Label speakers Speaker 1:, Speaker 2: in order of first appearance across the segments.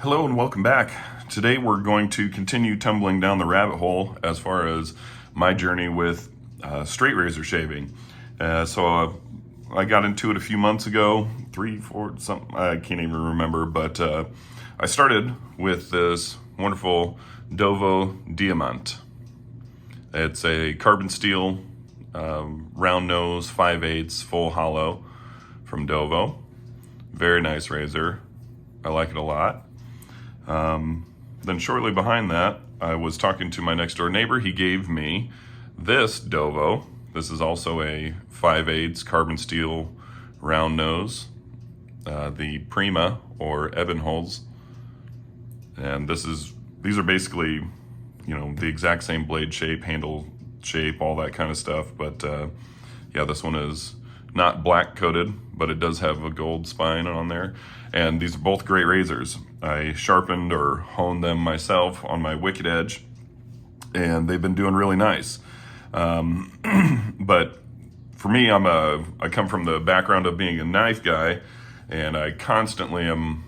Speaker 1: Hello and welcome back. Today we're going to continue tumbling down the rabbit hole as far as my journey with straight razor shaving. I got into it a few months ago, 3, 4, something, I can't even remember, but I started with this wonderful Dovo Diamant. It's a carbon steel, round nose, 5/8 full hollow from Dovo. Very nice razor. I like it a lot. Then shortly behind that, I was talking to my next door neighbor. He gave me this Dovo. This is also a 5/8 carbon steel round nose, the Prima or Ebenholz. And these are basically, the exact same blade shape, handle shape, all that kind of stuff. But yeah, this one is not black coated, but it does have a gold spine on there. And these are both great razors. I sharpened or honed them myself on my Wicked Edge, and they've been doing really nice. But for me, I come from the background of being a knife guy, and I constantly am,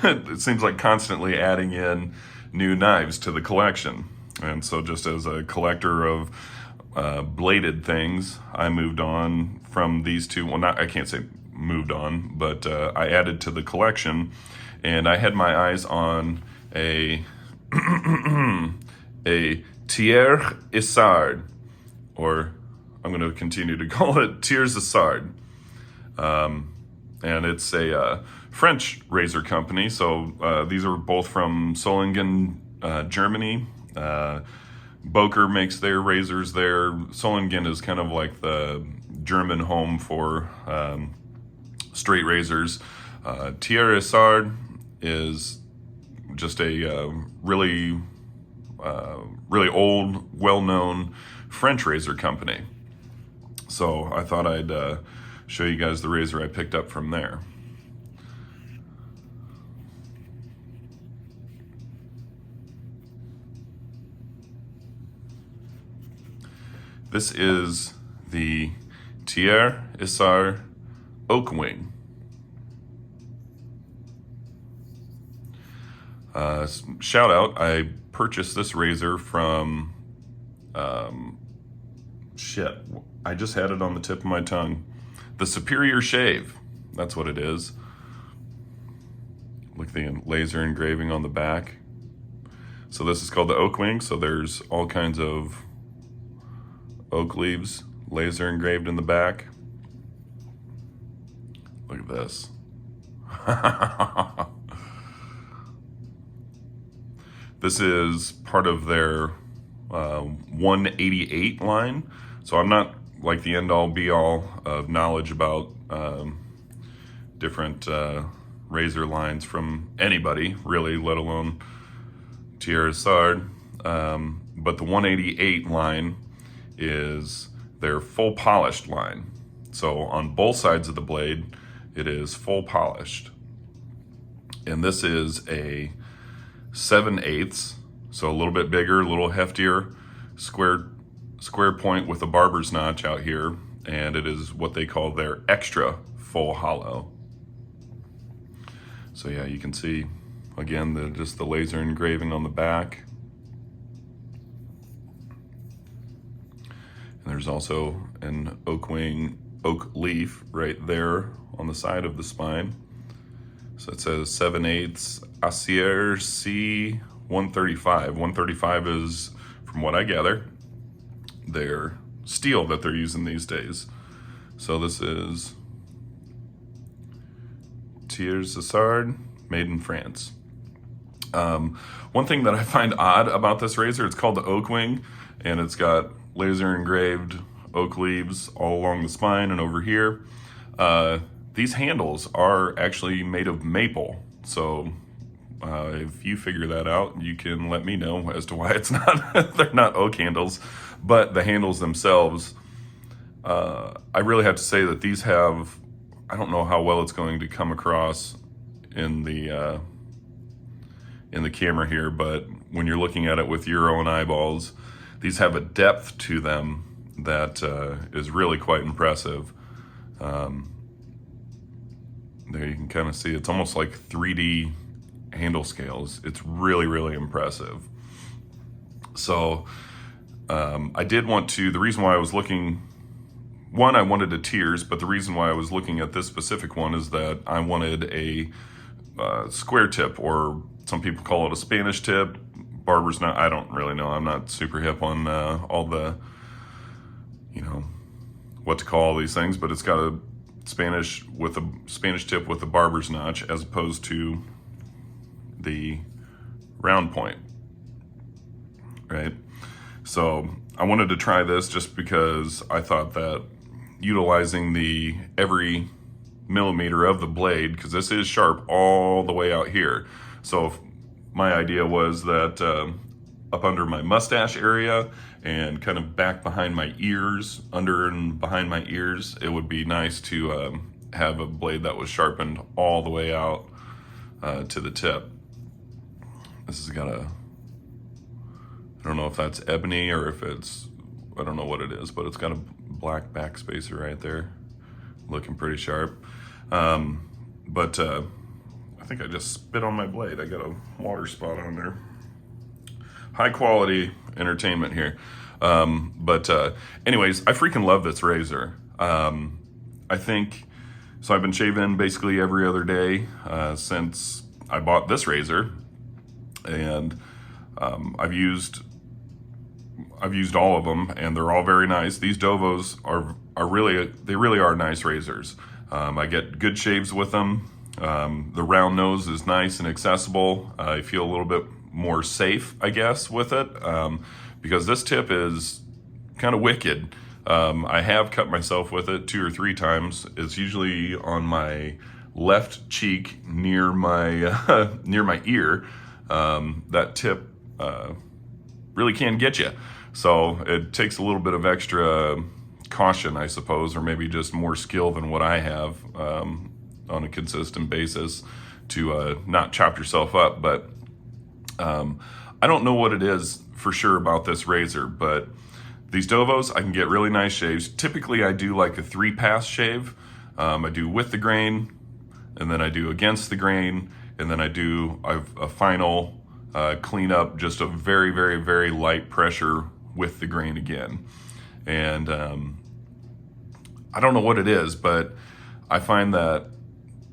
Speaker 1: it seems like constantly adding in new knives to the collection. And so just as a collector of bladed things, I moved on from these two. Well, I can't say moved on, but I added to the collection, and I had my eyes on a Thiers-Issard, or I'm going to continue to call it Thiers-Issard. And it's a French razor company. So these are both from Solingen, Germany. Boker makes their razors there. Solingen is kind of like the German home for straight razors. Thiers-Issard is just a really old, well-known French razor company. So I thought I'd show you guys the razor I picked up from there. This is the Thiers-Issard Oakwing. Shoutout, I purchased this razor from, I just had it on the tip of my tongue. The Superior Shave, that's what it is. Look at the laser engraving on the back. So this is called the Oakwing, so there's all kinds of oak leaves laser engraved in the back. Look at this. This is part of their 188 line. So I'm not like the end-all be-all of knowledge about different razor lines from anybody, really, let alone Thiers-Issard. But the 188 line is their full polished line. So on both sides of the blade, it is full polished. And this is a 7/8, so a little bit bigger, a little heftier, square point with a barber's notch out here. And it is what they call their extra full hollow. So yeah, you can see, again, just the laser engraving on the back. And there's also an Oakwing oak leaf right there on the side of the spine. So it says 7/8 Acier C 135. 135 is, from what I gather, their steel that they're using these days. So this is Thiers-Issard, made in France. One thing that I find odd about this razor, it's called the Oakwing, and it's got laser engraved oak leaves all along the spine and over here. These handles are actually made of maple. So if you figure that out, you can let me know as to why it's not, they're not oak handles, but the handles themselves, I really have to say that these have, I don't know how well it's going to come across in the camera here, but when you're looking at it with your own eyeballs, these have a depth to them that is really quite impressive. There you can kind of see it's almost like 3D handle scales. It's really, really impressive. So I did want to, the reason why I was looking, one, I wanted a Thiers, but the reason why I was looking at this specific one is that I wanted a square tip, or some people call it a Spanish tip. Barber's not, I don't really know. I'm not super hip on all the, what to call all these things, but it's got a Spanish tip with a barber's notch, as opposed to the round point, right? So I wanted to try this just because I thought that utilizing the every millimeter of the blade, because this is sharp all the way out here. So my idea was that up under my mustache area and kind of back behind my ears, under and behind my ears, it would be nice to have a blade that was sharpened all the way out to the tip. This has got a, I don't know if that's ebony or if it's, I don't know what it is, but it's got a black backspacer right there, looking pretty sharp. But I think I just spit on my blade. I got a water spot on there. High quality entertainment here. Anyways, I freaking love this razor. I think, so I've been shaving basically every other day since I bought this razor, and I've used all of them, and they're all very nice. These Dovos are really nice razors. I get good shaves with them. The round nose is nice and accessible. I feel a little bit more safe, I guess, with it, because this tip is kind of wicked. I have cut myself with it 2 or 3 times. It's usually on my left cheek near my near my ear. That tip really can get you. So it takes a little bit of extra caution, I suppose, or maybe just more skill than what I have on a consistent basis to not chop yourself up. But I don't know what it is for sure about this razor, but these Dovos, I can get really nice shaves. Typically I do like a 3-pass shave. I do with the grain, and then I do against the grain, and then I do a final clean up, just a very, very, very light pressure with the grain again. And I don't know what it is, but I find that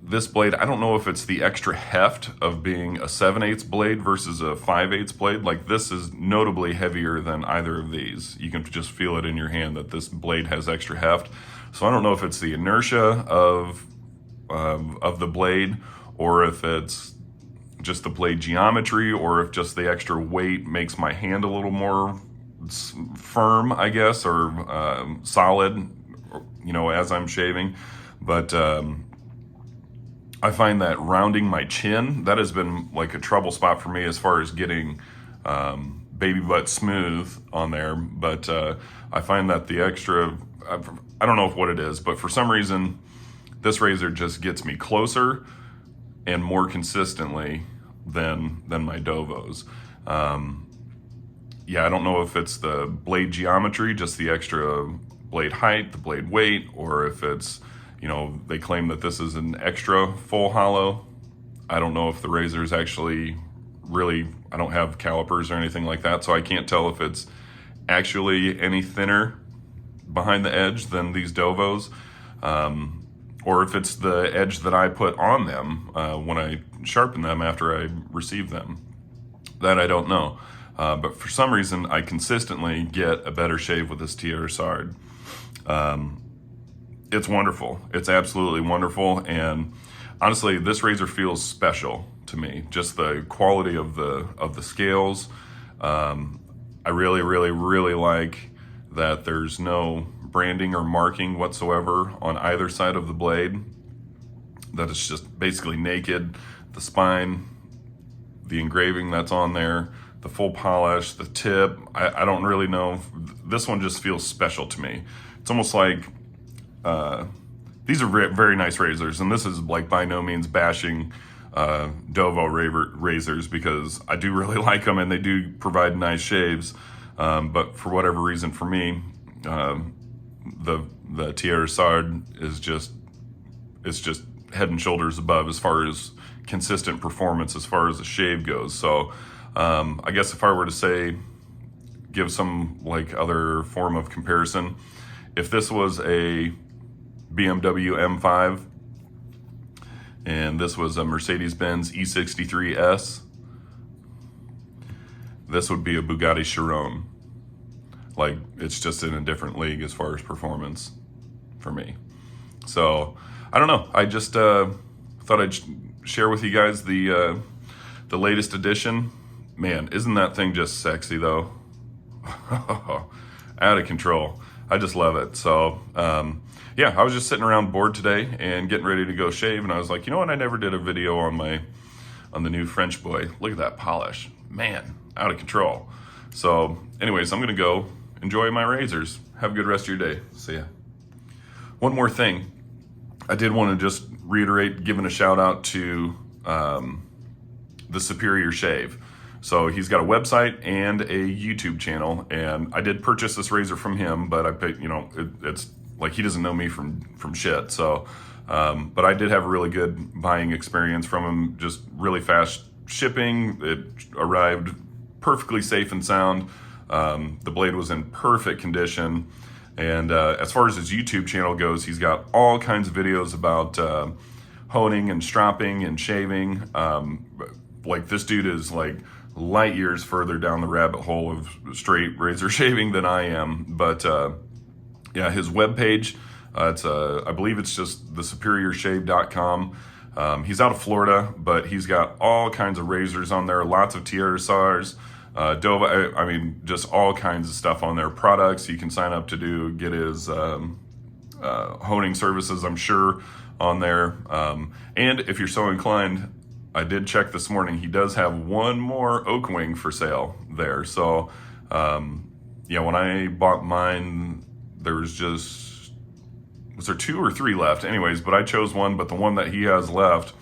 Speaker 1: this blade, I don't know if it's the extra heft of being a 7/8 blade versus a 5/8 blade. Like, this is notably heavier than either of these. You can just feel it in your hand that this blade has extra heft. So I don't know if it's the inertia of the blade, or if it's just the blade geometry, or if just the extra weight makes my hand a little more firm, I guess, or solid, as I'm shaving. But I find that rounding my chin, that has been like a trouble spot for me as far as getting baby butt smooth on there. But I find that the extra, I don't know what it is, but for some reason, this razor just gets me closer and more consistently than my Dovos. Yeah, I don't know if it's the blade geometry, just the extra blade height, the blade weight, or if it's, they claim that this is an extra full hollow. I don't know if the razor is actually really, I don't have calipers or anything like that, so I can't tell if it's actually any thinner behind the edge than these Dovos, or if it's the edge that I put on them when I sharpen them after I receive them. That I don't know. But for some reason, I consistently get a better shave with this Thiers-Issard. It's wonderful. It's absolutely wonderful. And honestly, this razor feels special to me. Just the quality of the scales. I really, really, really like that there's no branding or marking whatsoever on either side of the blade. That it's just basically naked. The spine, the engraving that's on there, the full polish, the tip, I don't really know. This one just feels special to me. It's almost like, these are very nice razors, and this is like by no means bashing Dovo razors, because I do really like them and they do provide nice shaves. But for whatever reason, for me, the Thiers-Issard is just, it's just head and shoulders above as far as consistent performance as far as the shave goes. So I guess if I were to say, give some like other form of comparison, if this was a BMW M5 and this was a Mercedes-Benz E63S, this would be a Bugatti Chiron. Like, it's just in a different league as far as performance for me. So I don't know, I just thought I'd share with you guys the latest edition. Man, isn't that thing just sexy though? Out of control. I just love it. So yeah, I was just sitting around bored today and getting ready to go shave, and I was like, you know what, I never did a video on the new French boy. Look at that polish, man, out of control. So anyways, I'm gonna go enjoy my razors. Have a good rest of your day. See ya. One more thing, I did want to just reiterate giving a shout out to the Superior Shave. So he's got a website and a YouTube channel, and I did purchase this razor from him, but I paid, you know, it's like he doesn't know me from shit. So, but I did have a really good buying experience from him. Just really fast shipping. It arrived perfectly safe and sound. The blade was in perfect condition. And as far as his YouTube channel goes, he's got all kinds of videos about honing and stropping and shaving. Like, this dude is like light years further down the rabbit hole of straight razor shaving than I am. But yeah, his webpage, it's I believe it's just thesuperiorshave.com. He's out of Florida, but he's got all kinds of razors on there, lots of Thiers-Isards, Dove, I mean, just all kinds of stuff on there. Products you can sign up to get his honing services, I'm sure, on there. And if you're so inclined, I did check this morning, he does have one more Oakwing for sale there. So yeah, when I bought mine, there was there 2 or 3 left? Anyways, but I chose one, but the one that he has left,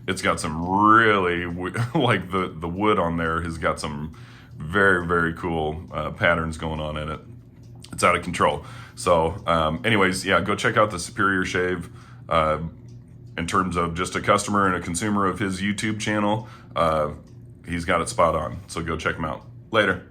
Speaker 1: it's got some really, like the wood on there has got some very, very cool patterns going on in it. It's out of control. So anyways, yeah, go check out the Superior Shave. In terms of just a customer and a consumer of his YouTube channel, he's got it spot on. So go check him out. Later.